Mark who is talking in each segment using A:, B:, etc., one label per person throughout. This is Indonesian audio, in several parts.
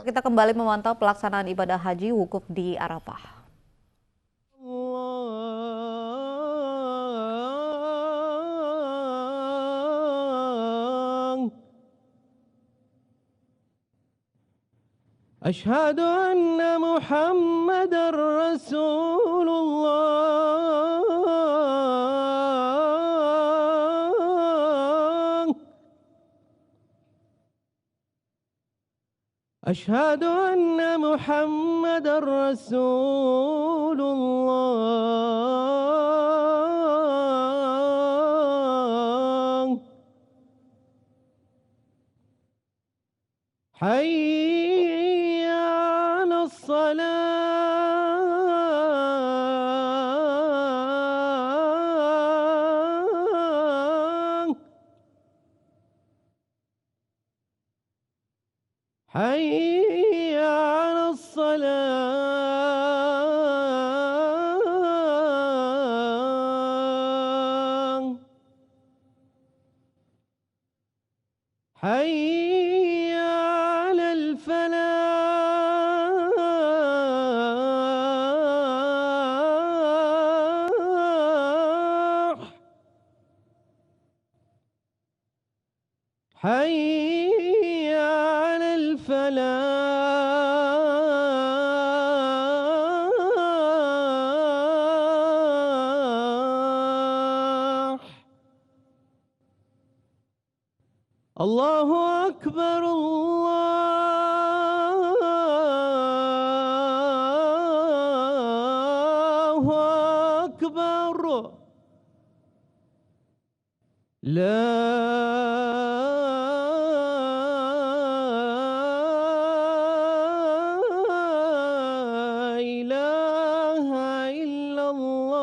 A: Kita kembali memantau pelaksanaan ibadah haji wukuf di Arafah.
B: Asyhadu anna Muhammadar Rasulullah. Asyhadu anna Muhammadar Rasulullah. Hayya 'alas salah. Hayya 'alas salah. Hayya 'alal falah. Hayya 'alal falah. Allahu Akbar, Allahu Akbar. La ilaha illallah.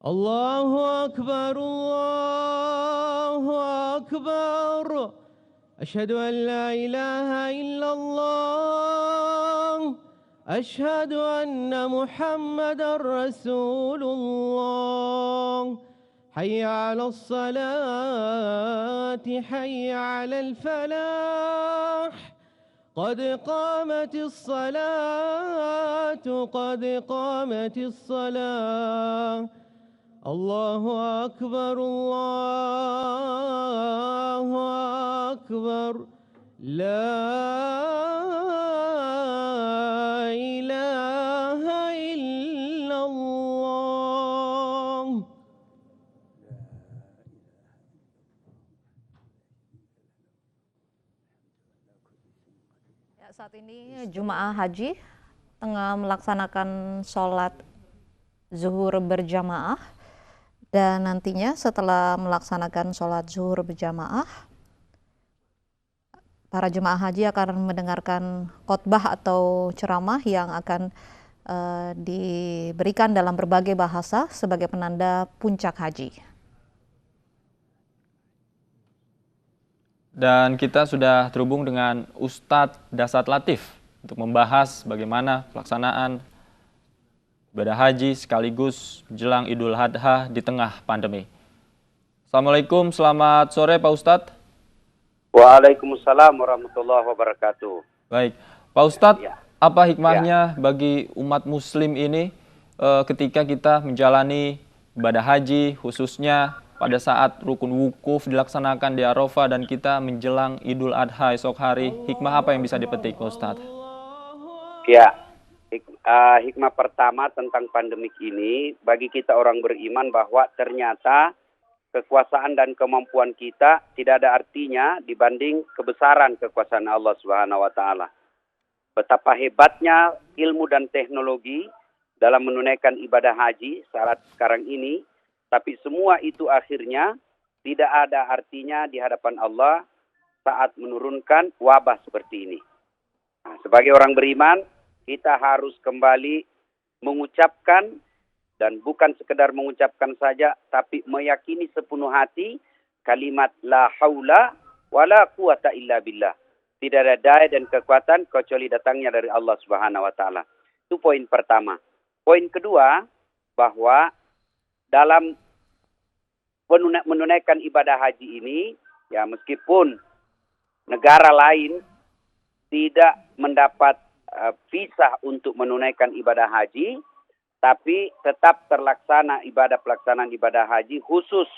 B: Allahu Akbar, Allahu Akbar. Asyhadu an la ilaha illallah. Asyhadu anna Muhammadar Rasulullah. Hayya 'alas salati, hayya 'alal falah. قد قامت الصلاة قد قامت الصلاة. الله أكبر الله أكبر. لا إله إلا الله.
A: Ya, saat ini jemaah haji tengah melaksanakan sholat zuhur berjamaah, dan nantinya setelah melaksanakan sholat zuhur berjamaah, para jemaah haji akan mendengarkan khotbah atau ceramah yang akan diberikan dalam berbagai bahasa sebagai penanda puncak haji.
C: Dan kita sudah terhubung dengan Ustadz Dasat Latif untuk membahas bagaimana pelaksanaan ibadah haji sekaligus jelang Idul Adha di tengah pandemi. Assalamualaikum, selamat sore Pak Ustadz.
D: Waalaikumsalam warahmatullahi wabarakatuh.
C: Baik, Pak Ustadz,
D: Ya.
C: apa hikmahnya bagi umat muslim ini ketika kita menjalani ibadah haji, khususnya pada saat rukun wukuf dilaksanakan di Arafah dan kita menjelang Idul Adha esok hari, hikmah apa yang bisa dipetik Pak Ustadz?
D: Ya, hikmah pertama tentang pandemik ini bagi kita orang beriman bahwa ternyata kekuasaan dan kemampuan kita tidak ada artinya dibanding kebesaran kekuasaan Allah Subhanahu wa taala. Betapa hebatnya ilmu dan teknologi dalam menunaikan ibadah haji saat sekarang ini, tapi semua itu akhirnya tidak ada artinya di hadapan Allah saat menurunkan wabah seperti ini. Nah, sebagai orang beriman, kita harus kembali mengucapkan, dan bukan sekedar mengucapkan saja, tapi meyakini sepenuh hati kalimat la haula wala quwata illa billah. Tidak ada daya dan kekuatan kecuali datangnya dari Allah Subhanahu wa taala. Itu poin pertama. Poin kedua, bahwa dalam menunaikan ibadah haji ini, ya meskipun negara lain tidak mendapat visa untuk menunaikan ibadah haji, tapi tetap terlaksana pelaksanaan ibadah haji khusus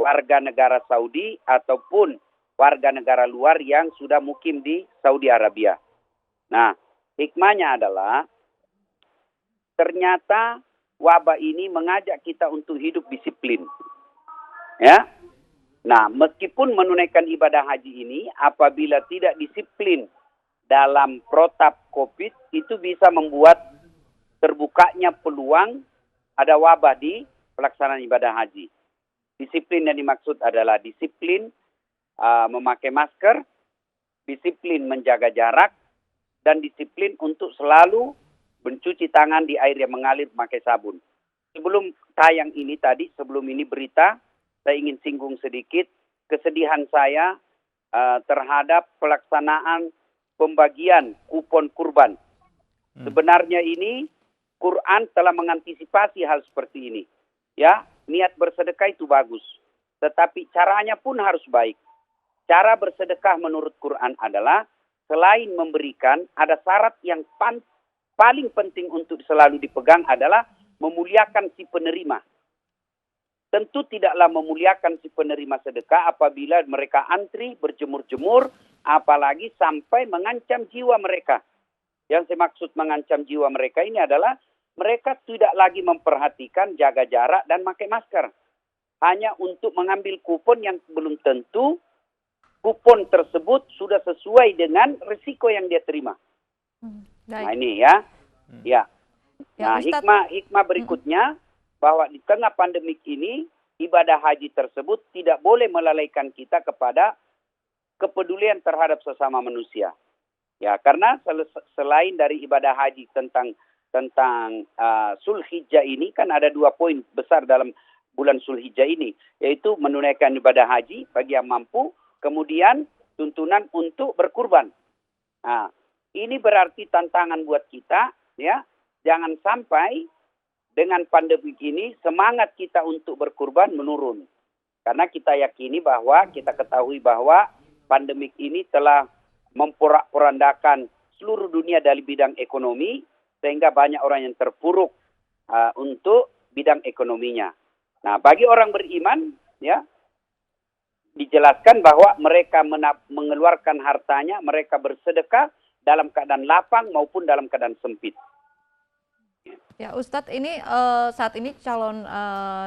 D: warga negara Saudi ataupun warga negara luar yang sudah mukim di Saudi Arabia. Nah, hikmahnya adalah ternyata wabah ini mengajak kita untuk hidup disiplin. Ya. Nah, meskipun menunaikan ibadah haji ini apabila tidak disiplin dalam protap COVID, itu bisa membuat terbukanya peluang ada wabah di pelaksanaan ibadah haji. Disiplin yang dimaksud adalah disiplin memakai masker, disiplin menjaga jarak, dan disiplin untuk selalu mencuci tangan di air yang mengalir memakai sabun. Sebelum tayang ini tadi, sebelum ini berita, saya ingin singgung sedikit kesedihan saya terhadap pelaksanaan pembagian kupon kurban. Sebenarnya ini Quran telah mengantisipasi hal seperti ini. Ya, niat bersedekah itu bagus, tetapi caranya pun harus baik. Cara bersedekah menurut Quran adalah selain memberikan, ada syarat yang paling penting untuk selalu dipegang adalah memuliakan si penerima. Tentu tidaklah memuliakan si penerima sedekah apabila mereka antri berjemur-jemur, apalagi sampai mengancam jiwa mereka. Yang saya maksud mengancam jiwa mereka ini adalah mereka tidak lagi memperhatikan jaga jarak dan pakai masker. Hanya untuk mengambil kupon yang belum tentu kupon tersebut sudah sesuai dengan risiko yang dia terima. Nah ini ya. Ya. Nah, hikmah berikutnya bahwa di tengah pandemik ini ibadah haji tersebut tidak boleh melalaikan kita kepada kepedulian terhadap sesama manusia. Ya, karena selain dari ibadah haji tentang Zulhijjah ini kan ada 2 poin besar dalam bulan Zulhijjah ini, yaitu menunaikan ibadah haji bagi yang mampu, kemudian tuntunan untuk berkurban. Nah, ini berarti tantangan buat kita, ya, jangan sampai dengan pandemi ini semangat kita untuk berkurban menurun. Karena kita yakini bahwa, kita ketahui bahwa pandemik ini telah memporak-porandakan seluruh dunia dari bidang ekonomi, sehingga banyak orang yang terpuruk untuk bidang ekonominya. Nah, bagi orang beriman, ya, dijelaskan bahwa mereka mengeluarkan hartanya, mereka bersedekah dalam keadaan lapang maupun dalam keadaan sempit.
A: Ya, Ustadz, ini saat ini calon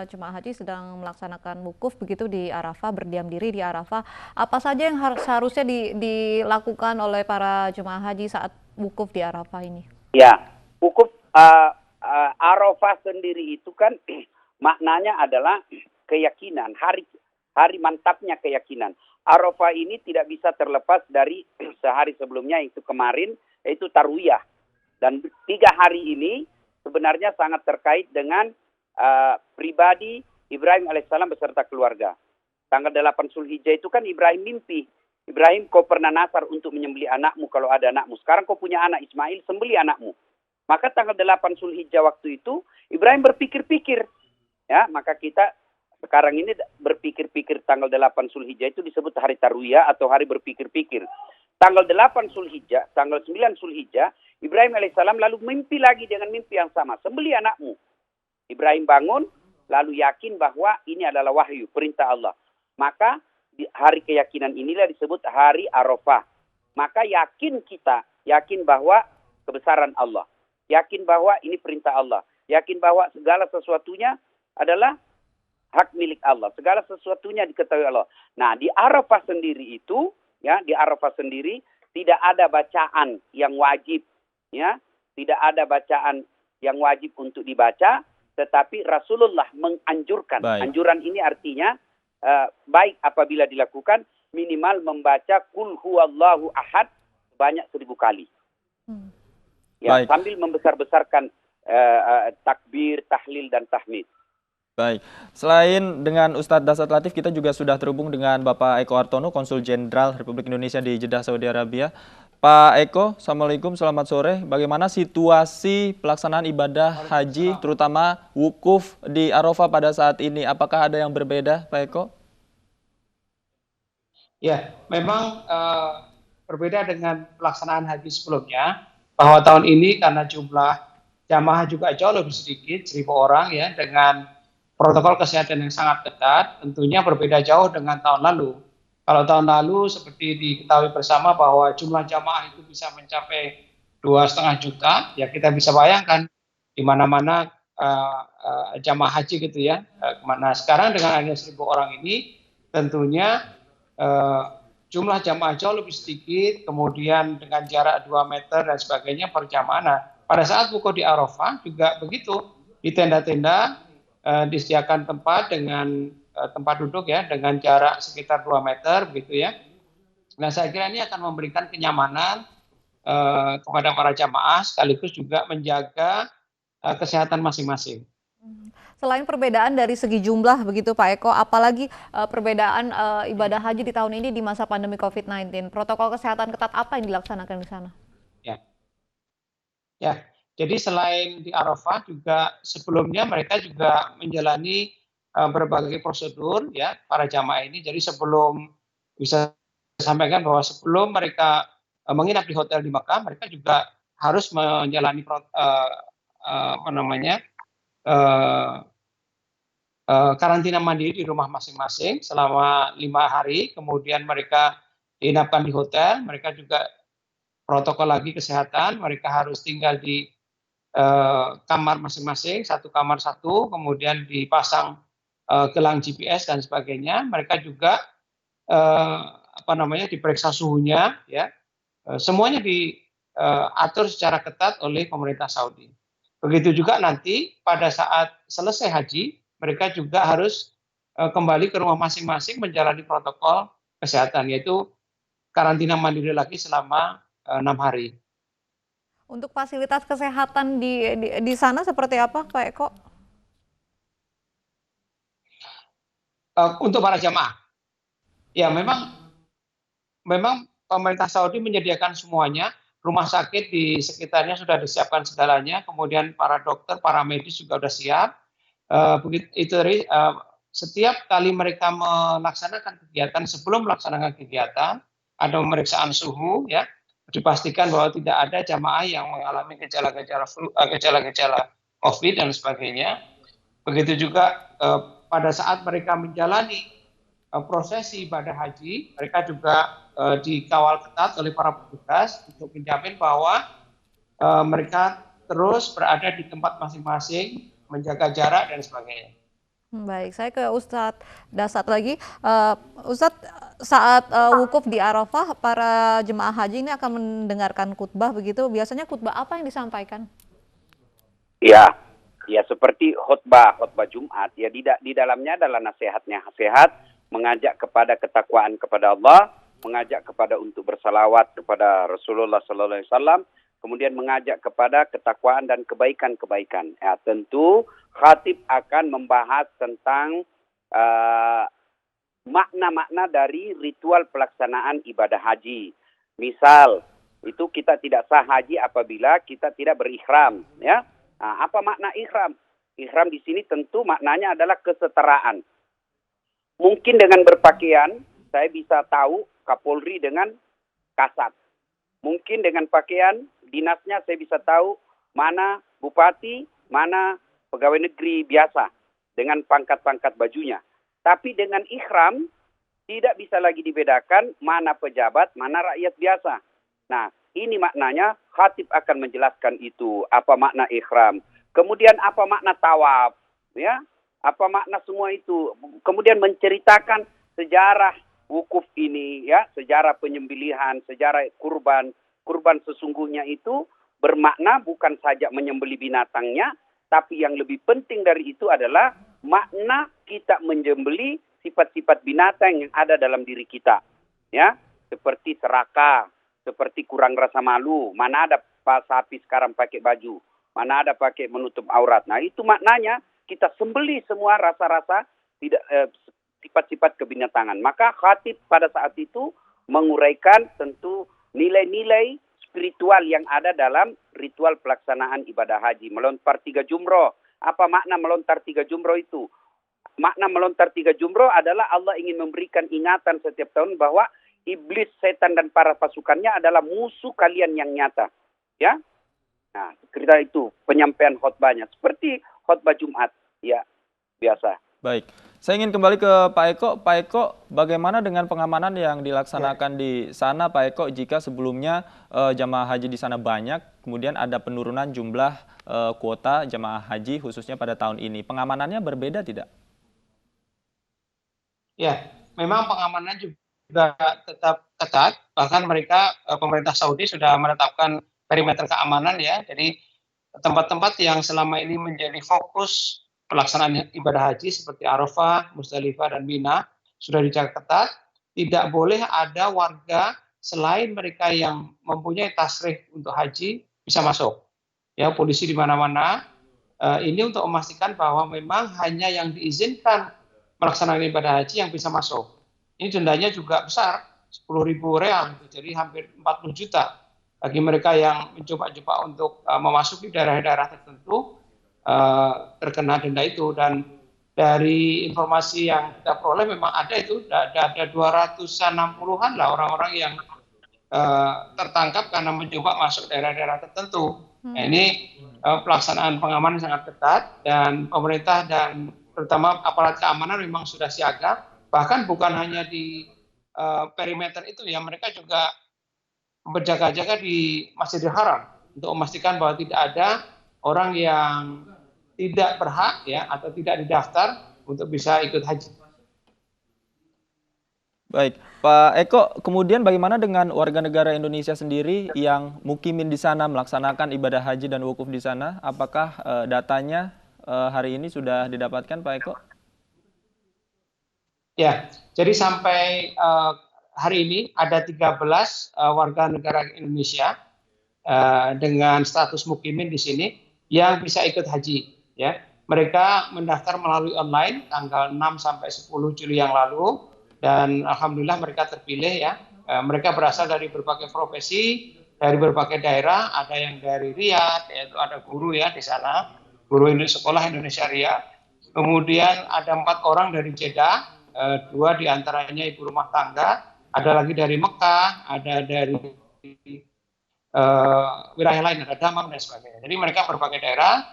A: jemaah haji sedang melaksanakan wukuf begitu di Arafah, berdiam diri di Arafah. Apa saja yang seharusnya dilakukan oleh para jemaah haji saat wukuf di Arafah ini? Ya,
D: wukuf Arafah sendiri itu kan maknanya adalah keyakinan, hari mantapnya keyakinan. Arafah ini tidak bisa terlepas dari sehari sebelumnya, itu kemarin, yaitu Tarwiyah. Dan 3 hari ini sebenarnya sangat terkait dengan pribadi Ibrahim alaihissalam beserta keluarga. Tanggal 8 Zulhijjah itu kan Ibrahim mimpi. Ibrahim, kau pernah nasar untuk menyembelih anakmu kalau ada anakmu. Sekarang kau punya anak Ismail, sembelih anakmu. Maka tanggal 8 Zulhijjah waktu itu Ibrahim berpikir-pikir. Ya, maka kita sekarang ini berpikir-pikir tanggal 8 Zulhijjah itu disebut hari Tarwiyah atau hari berpikir-pikir. Tanggal 8 Zulhijjah, tanggal 9 Zulhijjah, Ibrahim alaihissalam lalu mimpi lagi dengan mimpi yang sama. Sembelih anakmu. Ibrahim bangun, lalu yakin bahwa ini adalah wahyu, perintah Allah. Maka di hari keyakinan inilah disebut hari Arafah. Maka yakin kita, yakin bahwa kebesaran Allah. Yakin bahwa ini perintah Allah. Yakin bahwa segala sesuatunya adalah hak milik Allah. Segala sesuatunya diketahui Allah. Nah, di Arafah sendiri itu, ya, di Arafah sendiri tidak ada bacaan yang wajib, ya, tidak ada bacaan yang wajib untuk dibaca, tetapi Rasulullah menganjurkan. Baik. Anjuran ini artinya baik apabila dilakukan minimal membaca Qul huwallahu ahad banyak 1000 kali. Ya, sambil membesar-besarkan takbir, tahlil dan tahmid.
C: Baik, selain dengan Ustadz Dasat Latif, kita juga sudah terhubung dengan Bapak Eko Hartono, Konsul Jenderal Republik Indonesia di Jeddah, Saudi Arabia. Pak Eko, Assalamualaikum, selamat sore. Bagaimana situasi pelaksanaan ibadah haji, terutama wukuf di Arafah pada saat ini? Apakah ada yang berbeda, Pak Eko?
E: Ya, memang berbeda dengan pelaksanaan haji sebelumnya, bahwa tahun ini karena jumlah jamaah juga jauh lebih sedikit, 1.000 orang ya, dengan protokol kesehatan yang sangat ketat, tentunya berbeda jauh dengan tahun lalu. Kalau tahun lalu seperti diketahui bersama bahwa jumlah jamaah itu bisa mencapai 2,5 juta, ya kita bisa bayangkan di mana-mana jamaah haji gitu ya. Nah sekarang dengan hanya 1.000 orang ini, tentunya jumlah jamaah jauh lebih sedikit, kemudian dengan jarak 2 meter dan sebagainya per jamaah. Nah, pada saat wukuf di Arafah juga begitu, di tenda-tenda disediakan tempat dengan tempat duduk ya, dengan jarak sekitar 2 meter begitu ya. Nah, saya kira ini akan memberikan kenyamanan kepada para jamaah sekaligus juga menjaga kesehatan masing-masing.
A: Selain perbedaan dari segi jumlah begitu Pak Eko, apalagi perbedaan ibadah haji di tahun ini di masa pandemi COVID-19. Protokol kesehatan ketat apa yang dilaksanakan di sana?
E: Ya, jadi selain di Arafah juga sebelumnya mereka juga menjalani berbagai prosedur ya para jamaah ini. Jadi sebelum bisa sampaikan bahwa sebelum mereka menginap di hotel di Makkah, mereka juga harus menjalani karantina mandiri di rumah masing-masing selama 5 hari. Kemudian mereka diinapkan di hotel. Mereka juga protokol lagi kesehatan. Mereka harus tinggal di kamar masing-masing, satu kamar satu. Kemudian dipasang gelang GPS dan sebagainya. Mereka juga diperiksa suhunya, ya. Semuanya diatur secara ketat oleh pemerintah Saudi. Begitu juga nanti pada saat selesai haji, mereka juga harus kembali ke rumah masing-masing menjalani protokol kesehatan, yaitu karantina mandiri lagi selama 6 hari.
A: Untuk fasilitas kesehatan di sana seperti apa, Pak Eko?
E: Untuk para jamaah, ya memang pemerintah Saudi menyediakan semuanya. Rumah sakit di sekitarnya sudah disiapkan segalanya. Kemudian para dokter, para medis juga sudah siap. Setiap kali mereka melaksanakan kegiatan, sebelum melaksanakan kegiatan, ada pemeriksaan suhu, ya, dipastikan bahwa tidak ada jamaah yang mengalami gejala-gejala COVID dan sebagainya. Begitu juga pada saat mereka menjalani prosesi ibadah haji, mereka juga dikawal ketat oleh para petugas untuk menjamin bahwa mereka terus berada di tempat masing-masing, menjaga jarak dan sebagainya.
A: Baik, saya ke Ustadz Dasat lagi. Ustadz, saat wukuf di Arafah, para jemaah haji ini akan mendengarkan khutbah begitu. Biasanya khutbah apa yang disampaikan?
D: Ya seperti khutbah Jumat. Ya di dalamnya adalah nasihat, mengajak kepada ketakwaan kepada Allah, mengajak kepada untuk bersalawat kepada Rasulullah Sallallahu Alaihi Wasallam, kemudian mengajak kepada ketakwaan dan kebaikan-kebaikan. Ya, tentu khatib akan membahas tentang makna-makna dari ritual pelaksanaan ibadah haji. Misal, itu kita tidak sah haji apabila kita tidak berikhram, ya. Nah, apa makna ikhram? Ikhram di sini tentu maknanya adalah kesetaraan. Mungkin dengan berpakaian saya bisa tahu Kapolri dengan Kasat. Mungkin dengan pakaian dinasnya saya bisa tahu mana bupati, mana pegawai negeri biasa dengan pangkat-pangkat bajunya. Tapi dengan ikhram tidak bisa lagi dibedakan mana pejabat, mana rakyat biasa. Nah, ini maknanya khatib akan menjelaskan itu, apa makna ikhram. Kemudian apa makna tawaf, ya? Apa makna semua itu. Kemudian menceritakan sejarah wukuf ini, ya, sejarah penyembelihan, sejarah kurban. Kurban sesungguhnya itu bermakna bukan saja menyembelih binatangnya, tapi yang lebih penting dari itu adalah makna kita menyembelih sifat-sifat binatang yang ada dalam diri kita, ya, seperti serakah, seperti kurang rasa malu. Mana ada sapi sekarang pakai baju, mana ada pakai menutup aurat. Nah, itu maknanya kita sembelih semua rasa-rasa tidak sifat-sifat kebinatangan. Maka khatib pada saat itu menguraikan tentu nilai-nilai spiritual yang ada dalam ritual pelaksanaan ibadah haji. Melontar 3 jumroh. Apa makna melontar 3 jumroh itu? Makna melontar 3 jumroh adalah Allah ingin memberikan ingatan setiap tahun bahwa iblis, setan, dan para pasukannya adalah musuh kalian yang nyata. Ya, nah, cerita itu penyampaian khotbahnya seperti khotbah Jumat, ya biasa.
C: Baik, saya ingin kembali ke Pak Eko. Pak Eko, bagaimana dengan pengamanan yang dilaksanakan di sana, Pak Eko? Jika sebelumnya jamaah haji di sana banyak, kemudian ada penurunan jumlah kuota jamaah haji khususnya pada tahun ini, pengamanannya berbeda tidak?
E: Ya, memang pengamanan juga tetap ketat. Bahkan mereka pemerintah Saudi sudah menetapkan perimeter keamanan ya. Jadi tempat-tempat yang selama ini menjadi fokus pelaksanaan ibadah haji seperti Arafah, Musdalifah, dan Mina sudah dijaga ketat. Tidak boleh ada warga selain mereka yang mempunyai tasrih untuk haji bisa masuk. Ya, polisi di mana-mana. Ini untuk memastikan bahwa memang hanya yang diizinkan melaksanakan ibadah haji yang bisa masuk. Ini dendanya juga besar, 10.000 real, jadi hampir 40 juta bagi mereka yang mencoba-coba untuk memasuki daerah-daerah tertentu terkena denda itu. Dan dari informasi yang kita peroleh memang ada itu, ada 260-an lah orang-orang yang tertangkap karena mencoba masuk daerah-daerah tertentu. Nah, ini pelaksanaan pengamanan sangat ketat dan pemerintah dan terutama aparat keamanan memang sudah siaga. Bahkan bukan hanya di perimeter itu ya, mereka juga berjaga-jaga di Masjidil Haram untuk memastikan bahwa tidak ada orang yang tidak berhak ya atau tidak didaftar untuk bisa ikut haji.
C: Baik, Pak Eko, kemudian bagaimana dengan warga negara Indonesia sendiri yang mukimin di sana melaksanakan ibadah haji dan wukuf di sana? Apakah datanya hari ini sudah didapatkan, Pak Eko?
E: Ya, jadi sampai hari ini ada 13 warga negara Indonesia dengan status mukimin di sini yang bisa ikut haji. Ya, mereka mendaftar melalui online tanggal 6 sampai 10 Juli yang lalu dan alhamdulillah mereka terpilih ya. Mereka berasal dari berbagai profesi, dari berbagai daerah. Ada yang dari Riyadh, yaitu ada guru ya di sana, guru sekolah Indonesia Riyadh. Kemudian ada 4 orang dari Jeddah. 2 diantaranya ibu rumah tangga, ada lagi dari Mekah, ada dari wilayah lain, ada Damam dan sebagainya. Jadi mereka berbagai daerah,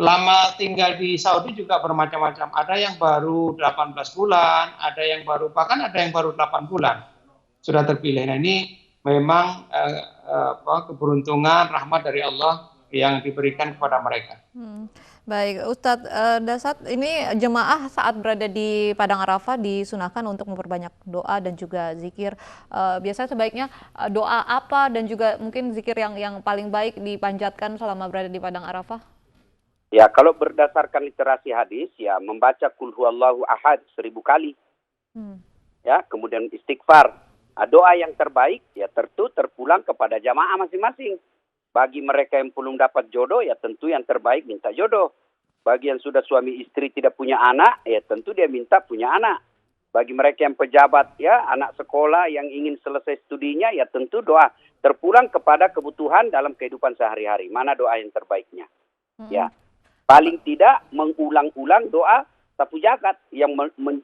E: lama tinggal di Saudi juga bermacam-macam. Ada yang baru 18 bulan, ada yang baru, bahkan ada yang baru 8 bulan sudah terpilih. Nah, ini memang keberuntungan, rahmat dari Allah yang diberikan kepada mereka.
A: Baik, Ustadz Dasat, ini jemaah saat berada di Padang Arafah disunahkan untuk memperbanyak doa dan juga zikir. Biasanya sebaiknya doa apa dan juga mungkin zikir yang paling baik dipanjatkan selama berada di Padang Arafah?
D: Ya, kalau berdasarkan literasi hadis, ya membaca Qul Huwallahu Ahad 1000 kali. Ya, kemudian istighfar. Doa yang terbaik ya tentu terpulang kepada jamaah masing-masing. Bagi mereka yang belum dapat jodoh, ya tentu yang terbaik minta jodoh. Bagi yang sudah suami istri tidak punya anak, ya tentu dia minta punya anak. Bagi mereka yang pejabat, ya anak sekolah yang ingin selesai studinya, ya tentu doa terpulang kepada kebutuhan dalam kehidupan sehari-hari. Mana doa yang terbaiknya? Ya, paling tidak mengulang-ulang doa sapu jagat yang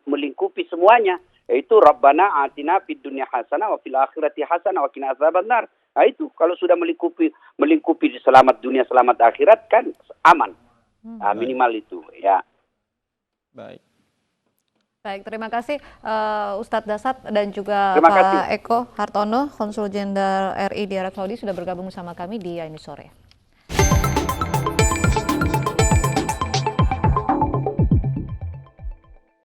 D: melingkupi semuanya. Yaitu Rabbana atina fid dunya hasanah wa fil akhirati hasanah wa qina adzabannar. Nah itu kalau sudah melingkupi selamat dunia selamat akhirat kan aman. Minimal itu ya.
A: Baik, terima kasih Ustadz Dasat dan juga Pak Eko Hartono, Konsul Jenderal RI di Arab Saudi sudah bergabung bersama kami di Ini Sore.